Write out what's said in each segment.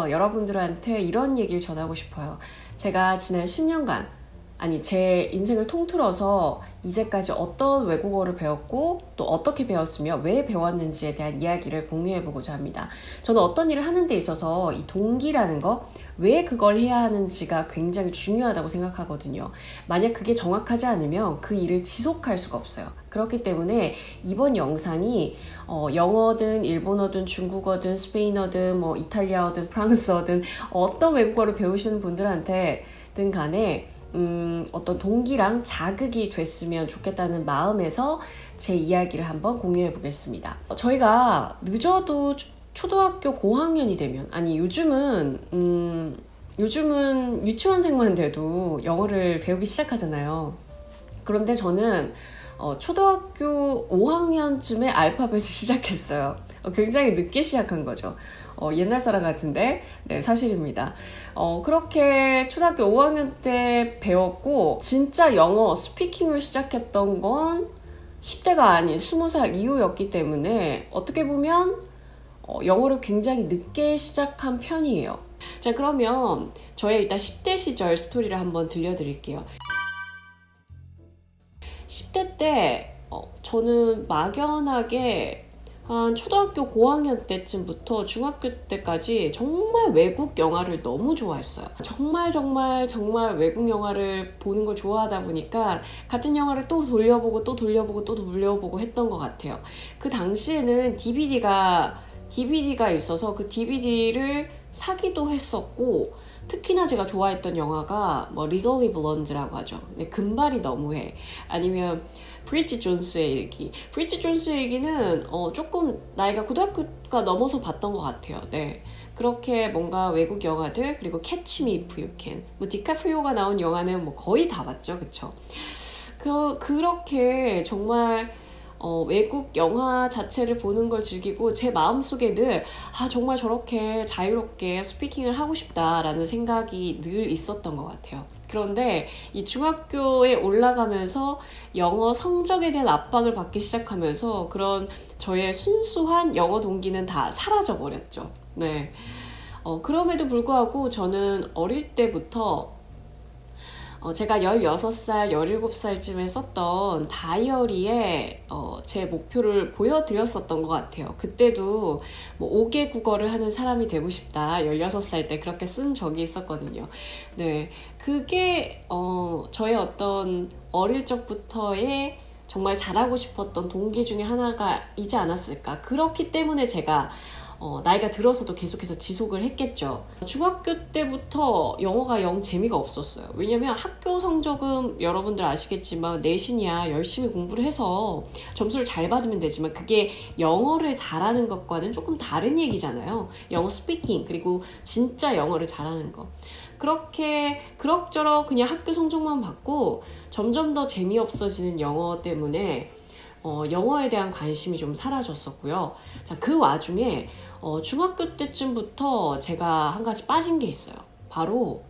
통해서 여러분들한테 이런 얘기를 전하고 싶어요. 제가 지난 10년간, 아니 제 인생을 통틀어서 이제까지 어떤 외국어를 배웠고 또 어떻게 배웠으며 왜 배웠는지에 대한 이야기를 공유해보고자 합니다. 저는 어떤 일을 하는 데 있어서 이 동기라는 거, 왜 그걸 해야 하는지가 굉장히 중요하다고 생각하거든요. 만약 그게 정확하지 않으면 그 일을 지속할 수가 없어요. 그렇기 때문에 이번 영상이 영어든 일본어든 중국어든 스페인어든 뭐 이탈리아어든 프랑스어든 어떤 외국어를 배우시는 분들한테든 간에 어떤 동기랑 자극이 됐으면 좋겠다는 마음에서 제 이야기를 한번 공유해 보겠습니다. 저희가 늦어도 초등학교 고학년이 되면, 아니 요즘은 유치원생만 돼도 영어를 배우기 시작하잖아요. 그런데 저는 초등학교 5학년쯤에 알파벳을 시작했어요. 굉장히 늦게 시작한 거죠. 옛날 사람 같은데 네, 사실입니다. 그렇게 초등학교 5학년 때 배웠고 진짜 영어 스피킹을 시작했던 건 10대가 아닌 20살 이후였기 때문에 어떻게 보면 영어를 굉장히 늦게 시작한 편이에요. 자, 그러면 저의 일단 10대 시절 스토리를 한번 들려드릴게요. 10대 때 저는 막연하게 한 초등학교 고학년 때쯤부터 중학교 때까지 정말 외국 영화를 너무 좋아했어요. 정말 외국 영화를 보는 걸 좋아하다 보니까 같은 영화를 또 돌려보고 또 돌려보고 또 돌려보고 했던 것 같아요. 그 당시에는 DVD가 있어서 그 DVD를 사기도 했었고, 특히나 제가 좋아했던 영화가 뭐 리걸리 블론드라고 하죠. 네, 금발이 너무해. 아니면 브리짓 존스의 일기. 브리짓 존스의 일기는 조금 나이가 고등학교가 넘어서 봤던 것 같아요. 네, 그렇게 뭔가 외국 영화들, 그리고 Catch Me If You Can, 뭐 디카프리오가 나온 영화는 뭐 거의 다 봤죠, 그쵸? 그렇게 정말 외국 영화 자체를 보는 걸 즐기고 제 마음속에 늘 정말 저렇게 자유롭게 스피킹을 하고 싶다라는 생각이 늘 있었던 것 같아요. 그런데 이 중학교에 올라가면서 영어 성적에 대한 압박을 받기 시작하면서 그런 저의 순수한 영어 동기는 다 사라져 버렸죠. 네. 그럼에도 불구하고 저는 어릴 때부터 제가 16살, 17살쯤에 썼던 다이어리에 제 목표를 보여드렸었던 것 같아요. 그때도 뭐 5개 국어를 하는 사람이 되고 싶다, 16살 때 그렇게 쓴 적이 있었거든요. 네, 그게 저의 어떤 어릴 적부터의 정말 잘하고 싶었던 동기 중에 하나가 이지 않았을까. 그렇기 때문에 제가 나이가 들어서도 계속해서 지속을 했겠죠. 중학교 때부터 영어가 영 재미가 없었어요. 왜냐면 학교 성적은 여러분들 아시겠지만 내신이야, 열심히 공부를 해서 점수를 잘 받으면 되지만 그게 영어를 잘하는 것과는 조금 다른 얘기잖아요. 영어 스피킹, 그리고 진짜 영어를 잘하는 거. 그렇게 그럭저럭 그냥 학교 성적만 받고 점점 더 재미없어지는 영어 때문에 영어에 대한 관심이 좀 사라졌었고요. 자, 그 와중에 중학교 때쯤부터 제가 한 가지 빠진 게 있어요. 바로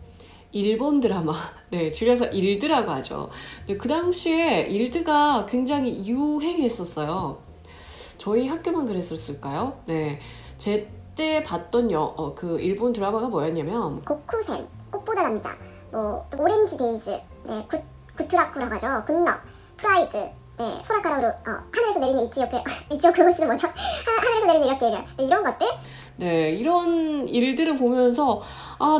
일본 드라마. 네, 줄여서 일드라고 하죠. 네, 그 당시에 일드가 굉장히 유행했었어요. 저희 학교만 그랬었을까요? 네, 제 때 봤던 그 일본 드라마가 뭐였냐면 고쿠센, 꽃보다 남자, 뭐 오렌지 데이즈, 네, 구트라쿠라고 하죠. 굿럭, 프라이드, 네, 소라카라로 하늘에서 내리는 이치오크 호시는 뭐죠? 하늘에서 내리는 이렇게 얘기해요. 네, 이런 것들. 네, 이런 일들을 보면서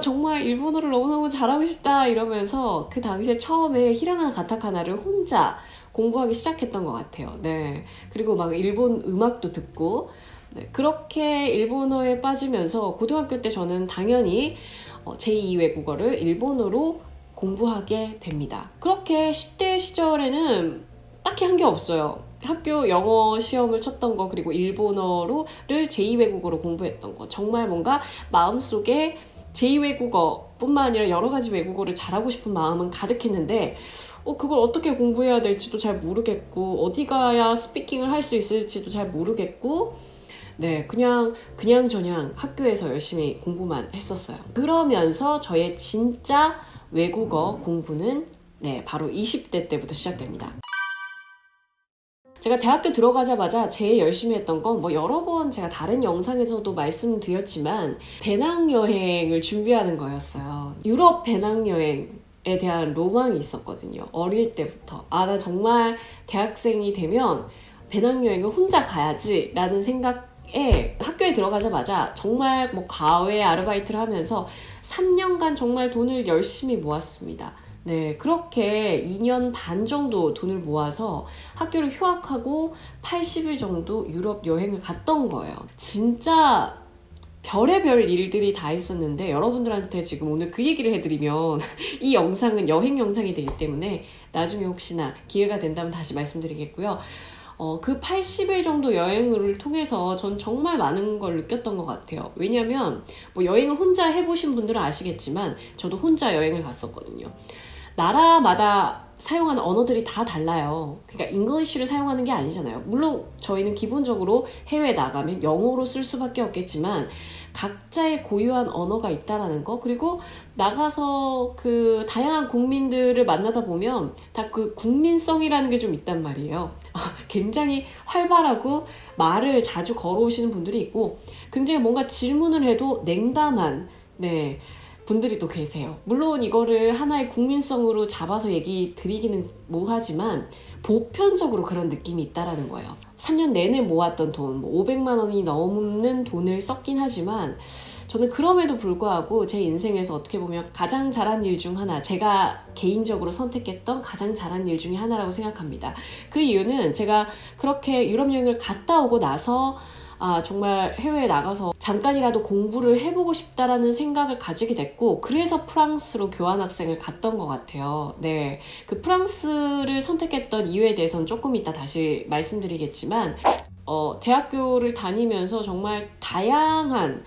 정말 일본어를 너무너무 잘하고 싶다 이러면서 그 당시에 처음에 히라가나 가타카나를 혼자 공부하기 시작했던 것 같아요. 네, 그리고 막 일본 음악도 듣고, 네, 그렇게 일본어에 빠지면서 고등학교 때 저는 당연히 제2 외국어를 일본어로 공부하게 됩니다. 그렇게 10대 시절에는 딱히 한 게 없어요. 학교 영어 시험을 쳤던 거, 그리고 일본어를 제2 외국어로 공부했던 거. 정말 뭔가 마음속에 제2 외국어 뿐만 아니라 여러 가지 외국어를 잘하고 싶은 마음은 가득했는데 그걸 어떻게 공부해야 될지도 잘 모르겠고, 어디 가야 스피킹을 할 수 있을지도 잘 모르겠고, 네, 그냥 학교에서 열심히 공부만 했었어요. 그러면서 저의 진짜 외국어 공부는 바로 20대 때부터 시작됩니다. 제가 대학교 들어가자마자 제일 열심히 했던 건 뭐 여러 번 제가 다른 영상에서도 말씀드렸지만 배낭여행을 준비하는 거였어요. 유럽 배낭여행에 대한 로망이 있었거든요. 어릴 때부터. 나 정말 대학생이 되면 배낭여행을 혼자 가야지 라는 생각에 학교에 들어가자마자 정말 뭐 과외 아르바이트를 하면서 3년간 정말 돈을 열심히 모았습니다. 네, 그렇게 2년 반 정도 돈을 모아서 학교를 휴학하고 80일 정도 유럽 여행을 갔던 거예요. 진짜 별의별 일들이 다 있었는데 여러분들한테 지금 오늘 그 얘기를 해드리면 이 영상은 여행 영상이 되기 때문에 나중에 혹시나 기회가 된다면 다시 말씀드리겠고요. 그 80일 정도 여행을 통해서 전 정말 많은 걸 느꼈던 것 같아요. 왜냐하면 뭐 여행을 혼자 해보신 분들은 아시겠지만 저도 혼자 여행을 갔었거든요. 나라마다 사용하는 언어들이 다 달라요. 그러니까 잉글리시를 사용하는 게 아니잖아요. 물론 저희는 기본적으로 해외에 나가면 영어로 쓸 수밖에 없겠지만 각자의 고유한 언어가 있다라는 거, 그리고 나가서 그 다양한 국민들을 만나다 보면 다 그 국민성이라는 게 좀 있단 말이에요. 굉장히 활발하고 말을 자주 걸어오시는 분들이 있고 굉장히 뭔가 질문을 해도 냉담한 분들이 또 계세요. 물론 이거를 하나의 국민성으로 잡아서 얘기 드리기는 뭐하지만 보편적으로 그런 느낌이 있다라는 거예요. 3년 내내 모았던 돈, 500만 원이 넘는 돈을 썼긴 하지만 저는 그럼에도 불구하고 제 인생에서 어떻게 보면 가장 잘한 일 중 하나, 제가 개인적으로 선택했던 가장 잘한 일 중에 하나라고 생각합니다. 그 이유는 제가 그렇게 유럽 여행을 갔다 오고 나서 정말 해외에 나가서 잠깐이라도 공부를 해보고 싶다라는 생각을 가지게 됐고, 그래서 프랑스로 교환학생을 갔던 것 같아요. 네, 그 프랑스를 선택했던 이유에 대해서는 조금 이따 다시 말씀드리겠지만 대학교를 다니면서 정말 다양한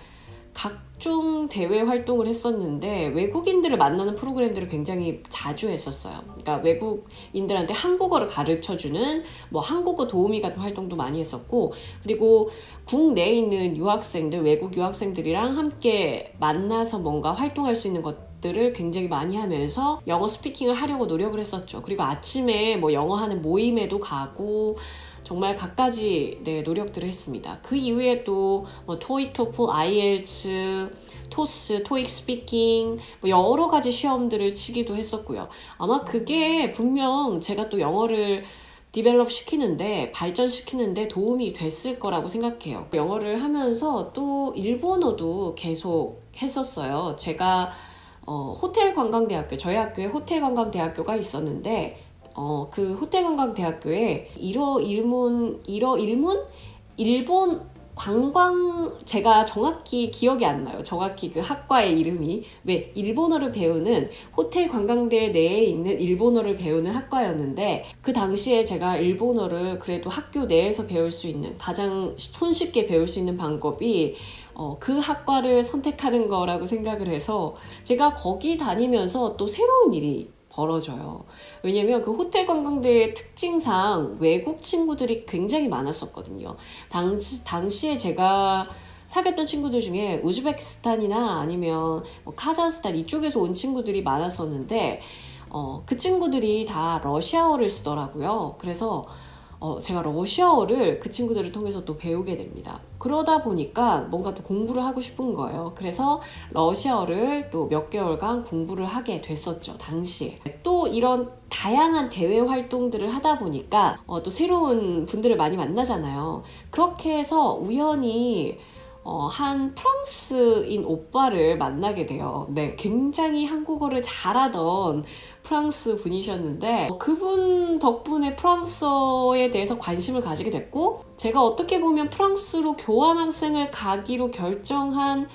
각종 대외 활동을 했었는데 외국인들을 만나는 프로그램들을 굉장히 자주 했었어요. 그러니까 외국인들한테 한국어를 가르쳐주는 뭐 한국어 도우미 같은 활동도 많이 했었고, 그리고 국내에 있는 유학생들, 외국 유학생들이랑 함께 만나서 뭔가 활동할 수 있는 것들을 굉장히 많이 하면서 영어 스피킹을 하려고 노력을 했었죠. 그리고 아침에 뭐 영어 하는 모임에도 가고 정말 갖가지 노력들을 했습니다. 그 이후에 또 뭐 토익, 토플, IELTS, 토스, 토익 스피킹 뭐 여러 가지 시험들을 치기도 했었고요. 아마 그게 분명 제가 또 영어를 디벨롭 시키는데, 발전시키는데 도움이 됐을 거라고 생각해요. 영어를 하면서 또 일본어도 계속 했었어요. 제가 호텔관광대학교, 저희 학교에 호텔관광대학교가 있었는데 그 호텔관광대학교에 일본 관광, 제가 정확히 기억이 안 나요. 정확히 그 학과의 이름이. 왜 일본어를 배우는 호텔 관광대 내에 있는 일본어를 배우는 학과였는데, 그 당시에 제가 일본어를 그래도 학교 내에서 배울 수 있는, 가장 손쉽게 배울 수 있는 방법이 그 학과를 선택하는 거라고 생각을 해서 제가 거기 다니면서 또 새로운 일이 벌어져요. 왜냐면 그 호텔 관광대의 특징상 외국 친구들이 굉장히 많았었거든요. 당시에 제가 사귀었던 친구들 중에 우즈베키스탄이나 아니면 뭐 카자흐스탄 이쪽에서 온 친구들이 많았었는데 그 친구들이 다 러시아어를 쓰더라고요. 그래서 제가 러시아어를 그 친구들을 통해서 또 배우게 됩니다. 그러다 보니까 뭔가 또 공부를 하고 싶은 거예요. 그래서 러시아어를 또 몇 개월간 공부를 하게 됐었죠, 당시에. 또 이런 다양한 대외 활동들을 하다 보니까 또 새로운 분들을 많이 만나잖아요. 그렇게 해서 우연히 한 프랑스인 오빠를 만나게 돼요. 네, 굉장히 한국어를 잘하던 프랑스 분이셨는데 그분 덕분에 프랑스어에 대해서 관심을 가지게 됐고, 제가 어떻게 보면 프랑스로 교환학생을 가기로 결정한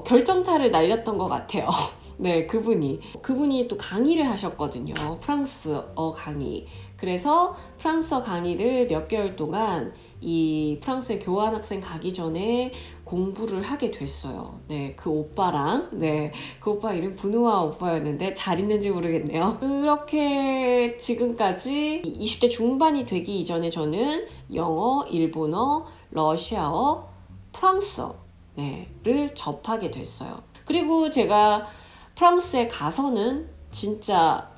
결정타를 날렸던 것 같아요. 네, 그분이 또 강의를 하셨거든요. 프랑스어 강의. 그래서 프랑스어 강의를 몇 개월 동안 이 프랑스에 교환학생 가기 전에 공부를 하게 됐어요. 네, 그 오빠랑, 그 오빠 이름 분우아 오빠였는데 잘 있는지 모르겠네요. 그렇게 지금까지 20대 중반이 되기 이전에 저는 영어, 일본어, 러시아어, 프랑스어를 접하게 됐어요. 그리고 제가 프랑스에 가서는 진짜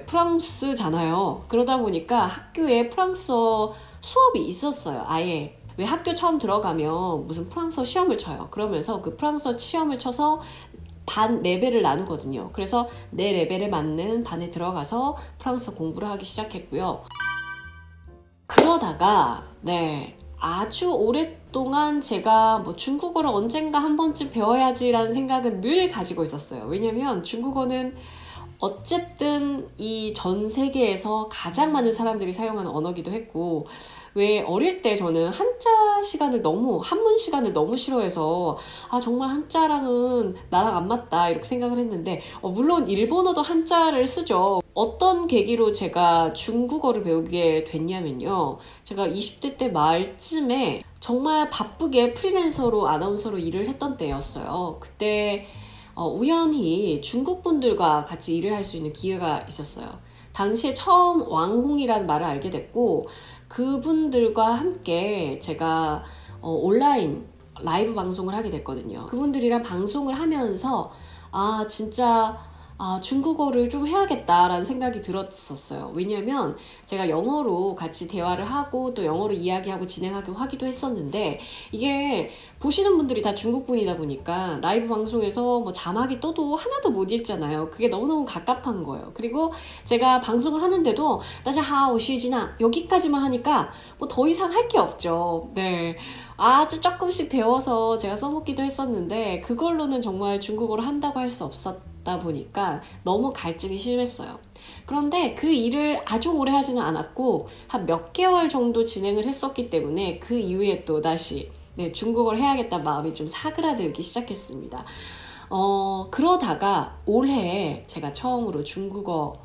프랑스잖아요. 그러다 보니까 학교에 프랑스어 수업이 있었어요. 아예. 왜 학교 처음 들어가면 무슨 프랑스어 시험을 쳐요. 그러면서 그 프랑스어 시험을 쳐서 반 레벨을 나누거든요. 그래서 내 레벨에 맞는 반에 들어가서 프랑스어 공부를 하기 시작했고요. 그러다가 아주 오랫동안 제가 뭐 중국어를 언젠가 한 번쯤 배워야지라는 생각은 늘 가지고 있었어요. 왜냐면 중국어는 어쨌든 이 전 세계에서 가장 많은 사람들이 사용하는 언어기도 했고, 왜 어릴 때 저는 한문 시간을 너무 싫어해서 정말 한자랑은 나랑 안 맞다 이렇게 생각을 했는데, 물론 일본어도 한자를 쓰죠. 어떤 계기로 제가 중국어를 배우게 됐냐면요, 제가 20대 때 말쯤에 정말 바쁘게 프리랜서로 아나운서로 일을 했던 때였어요. 그때 우연히 중국 분들과 같이 일을 할 수 있는 기회가 있었어요. 당시에 처음 왕홍이라는 말을 알게 됐고, 그분들과 함께 제가 온라인 라이브 방송을 하게 됐거든요. 그분들이랑 방송을 하면서 진짜 중국어를 좀 해야겠다라는 생각이 들었었어요. 왜냐면 제가 영어로 같이 대화를 하고 또 영어로 이야기하고 진행하기도 하기도 했었는데, 이게 보시는 분들이 다 중국 분이다 보니까 라이브 방송에서 뭐 자막이 떠도 하나도 못 읽잖아요. 그게 너무너무 갑갑한 거예요. 그리고 제가 방송을 하는데도 다자하오 시지나 여기까지만 하니까 뭐 더 이상 할 게 없죠. 아주 조금씩 배워서 제가 써먹기도 했었는데, 그걸로는 정말 중국어를 한다고 할 수 없었다 보니까 너무 갈증이 심했어요. 그런데 그 일을 아주 오래 하지는 않았고 한 몇 개월 정도 진행을 했었기 때문에 그 이후에 또 다시 중국어를 해야겠다는 마음이 좀 사그라들기 시작했습니다. 그러다가 올해 제가 처음으로 중국어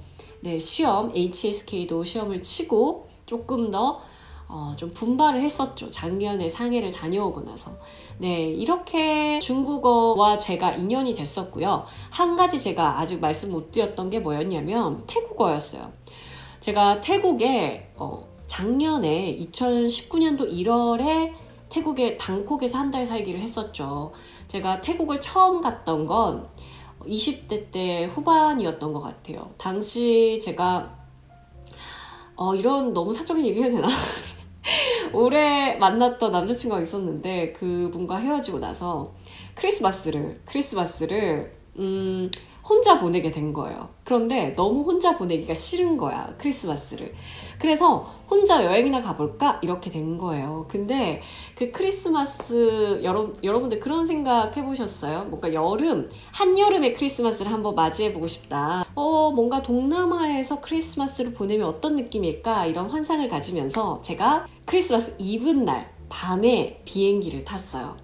시험, HSK도 시험을 치고 조금 더 좀 분발을 했었죠. 작년에 상해를 다녀오고 나서. 이렇게 중국어와 제가 인연이 됐었고요. 한 가지 제가 아직 말씀 못 드렸던 게 뭐였냐면 태국어였어요. 제가 태국에 작년에 2019년도 1월에 태국의 방콕에서 한 달 살기를 했었죠. 제가 태국을 처음 갔던 건 20대 때 후반이었던 것 같아요. 당시 제가 이런 너무 사적인 얘기 해도 되나? 올해 만났던 남자친구가 있었는데 그분과 헤어지고 나서 크리스마스를 혼자 보내게 된 거예요. 그런데 너무 혼자 보내기가 싫은 거야, 크리스마스를. 그래서 혼자 여행이나 가볼까? 이렇게 된 거예요. 근데 그 크리스마스, 여러분들 그런 생각 해보셨어요? 뭔가 한여름의 크리스마스를 한번 맞이해보고 싶다. 뭔가 동남아에서 크리스마스를 보내면 어떤 느낌일까? 이런 환상을 가지면서 제가 크리스마스 이브날 밤에 비행기를 탔어요.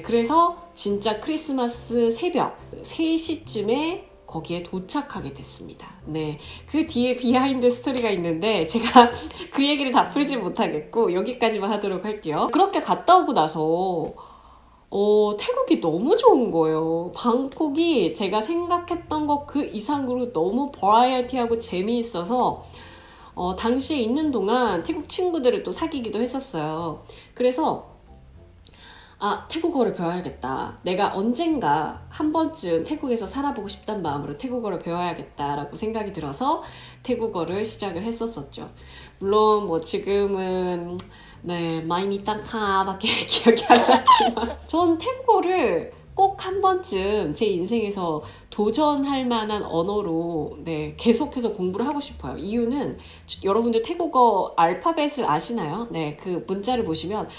그래서 진짜 크리스마스 새벽 3시쯤에 거기에 도착하게 됐습니다. 그 뒤에 비하인드 스토리가 있는데 제가 그 얘기를 다 풀지 못하겠고 여기까지만 하도록 할게요. 그렇게 갔다 오고 나서 태국이 너무 좋은 거예요. 방콕이 제가 생각했던 것 그 이상으로 너무 버라이어티하고 재미있어서 당시에 있는 동안 태국 친구들을 또 사귀기도 했었어요. 그래서 태국어를 배워야겠다. 내가 언젠가 한 번쯤 태국에서 살아보고 싶다는 마음으로 태국어를 배워야겠다라고 생각이 들어서 태국어를 시작을 했었었죠. 물론 뭐 지금은 마이미 땅카밖에 기억이 안 나지만 전 태국어를 꼭 한 번쯤 제 인생에서 도전할 만한 언어로 계속해서 공부를 하고 싶어요. 이유는 여러분들 태국어 알파벳을 아시나요? 그 문자를 보시면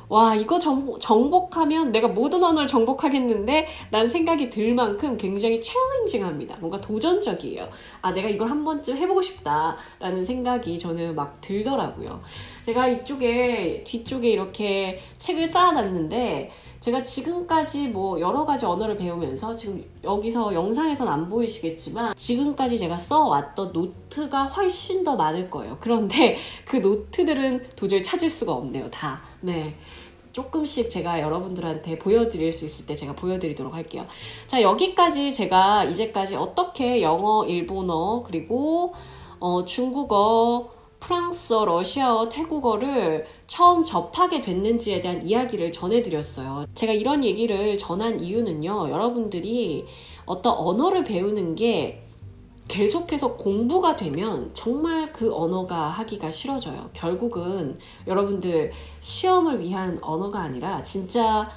와, 이거 정복하면 내가 모든 언어를 정복하겠는데? 라는 생각이 들 만큼 굉장히 챌린징합니다. 뭔가 도전적이에요. 내가 이걸 한 번쯤 해보고 싶다. 라는 생각이 저는 막 들더라고요. 제가 뒤쪽에 이렇게 책을 쌓아놨는데, 제가 지금까지 뭐 여러 가지 언어를 배우면서 지금 여기서 영상에서는 안 보이시겠지만 지금까지 제가 써왔던 노트가 훨씬 더 많을 거예요. 그런데 그 노트들은 도저히 찾을 수가 없네요. 다. 조금씩 제가 여러분들한테 보여드릴 수 있을 때 제가 보여드리도록 할게요. 자, 여기까지 제가 이제까지 어떻게 영어, 일본어, 그리고 중국어, 프랑스어, 러시아어, 태국어를 처음 접하게 됐는지에 대한 이야기를 전해드렸어요. 제가 이런 얘기를 전한 이유는요, 여러분들이 어떤 언어를 배우는 게 계속해서 공부가 되면 정말 그 언어가 하기가 싫어져요. 결국은 여러분들 시험을 위한 언어가 아니라 진짜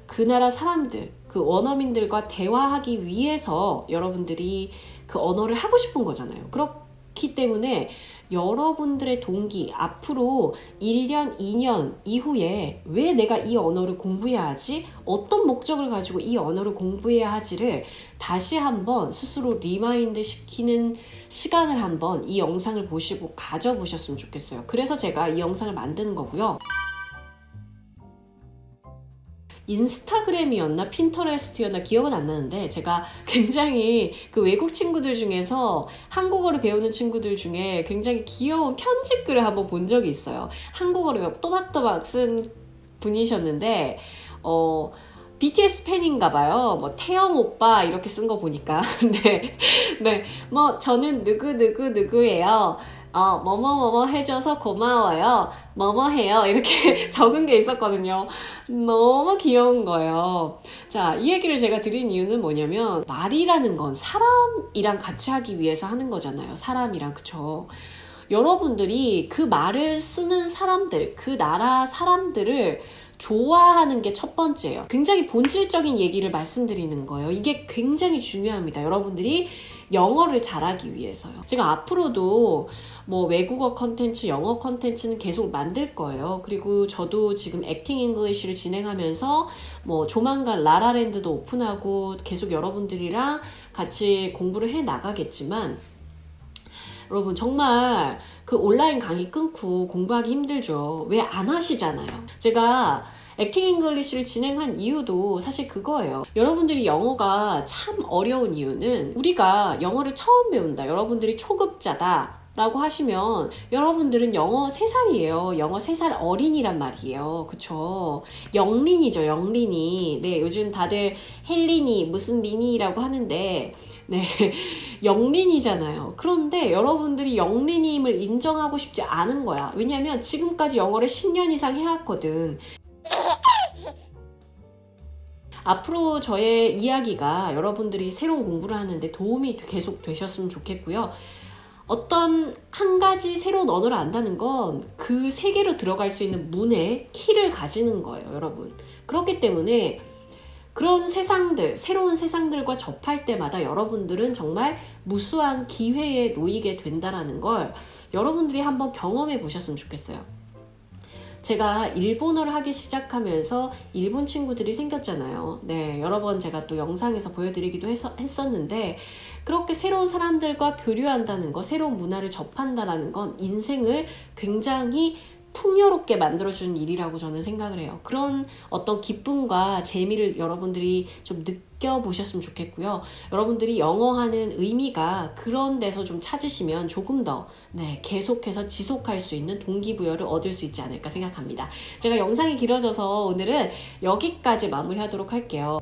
그 나라 사람들, 그 원어민들과 대화하기 위해서 여러분들이 그 언어를 하고 싶은 거잖아요. 그렇기 때문에 여러분들의 동기, 앞으로 1년, 2년 이후에 왜 내가 이 언어를 공부해야 하지? 어떤 목적을 가지고 이 언어를 공부해야 하지를 다시 한번 스스로 리마인드 시키는 시간을 한번 이 영상을 보시고 가져보셨으면 좋겠어요. 그래서 제가 이 영상을 만드는 거고요. 인스타그램이었나 핀터레스트였나 기억은 안 나는데 제가 굉장히 그 외국 친구들 중에서 한국어를 배우는 친구들 중에 굉장히 귀여운 편집글을 한번 본 적이 있어요. 한국어를 또박또박 쓴 분이셨는데 BTS 팬인가 봐요. 뭐 태영 오빠 이렇게 쓴 거 보니까 네, 뭐 저는 누구예요. 뭐뭐뭐뭐 해줘서 고마워요. 뭐뭐 해요. 이렇게 적은 게 있었거든요. 너무 귀여운 거예요. 자, 이 얘기를 제가 드린 이유는 뭐냐면 말이라는 건 사람이랑 같이 하기 위해서 하는 거잖아요. 사람이랑, 그쵸? 여러분들이 그 말을 쓰는 사람들, 그 나라 사람들을 좋아하는 게 첫 번째예요. 굉장히 본질적인 얘기를 말씀드리는 거예요. 이게 굉장히 중요합니다. 여러분들이 영어를 잘하기 위해서요. 제가 앞으로도 뭐 외국어 컨텐츠, 영어 컨텐츠는 계속 만들 거예요. 그리고 저도 지금 액팅 잉글리시를 진행하면서 뭐 조만간 라라랜드도 오픈하고 계속 여러분들이랑 같이 공부를 해 나가겠지만 여러분 정말 그 온라인 강의 끊고 공부하기 힘들죠. 왜 안 하시잖아요. 제가 액팅 잉글리시를 진행한 이유도 사실 그거예요. 여러분들이 영어가 참 어려운 이유는 우리가 영어를 처음 배운다. 여러분들이 초급자다. 라고 하시면 여러분들은 영어 3살이에요. 영어 3살 어린이란 말이에요. 그쵸? 영린이죠. 영린이. 네, 요즘 다들 헬린이 무슨 리니라고 하는데 네, 영린이잖아요. 그런데 여러분들이 영린임을 인정하고 싶지 않은 거야. 왜냐면 지금까지 영어를 10년 이상 해왔거든. 앞으로 저의 이야기가 여러분들이 새로운 공부를 하는데 도움이 계속 되셨으면 좋겠고요. 어떤 한 가지 새로운 언어를 안다는 건 그 세계로 들어갈 수 있는 문의 키를 가지는 거예요, 여러분. 그렇기 때문에 그런 세상들, 새로운 세상들과 접할 때마다 여러분들은 정말 무수한 기회에 놓이게 된다는 걸 여러분들이 한번 경험해 보셨으면 좋겠어요. 제가 일본어를 하기 시작하면서 일본 친구들이 생겼잖아요. 네, 여러 번 제가 또 영상에서 보여드리기도 했었는데 그렇게 새로운 사람들과 교류한다는 거, 새로운 문화를 접한다는 건 인생을 굉장히 풍요롭게 만들어주는 일이라고 저는 생각을 해요. 그런 어떤 기쁨과 재미를 여러분들이 좀 느껴보셨으면 좋겠고요. 여러분들이 영어하는 의미가 그런 데서 좀 찾으시면 조금 더 계속해서 지속할 수 있는 동기부여를 얻을 수 있지 않을까 생각합니다. 제가 영상이 길어져서 오늘은 여기까지 마무리하도록 할게요.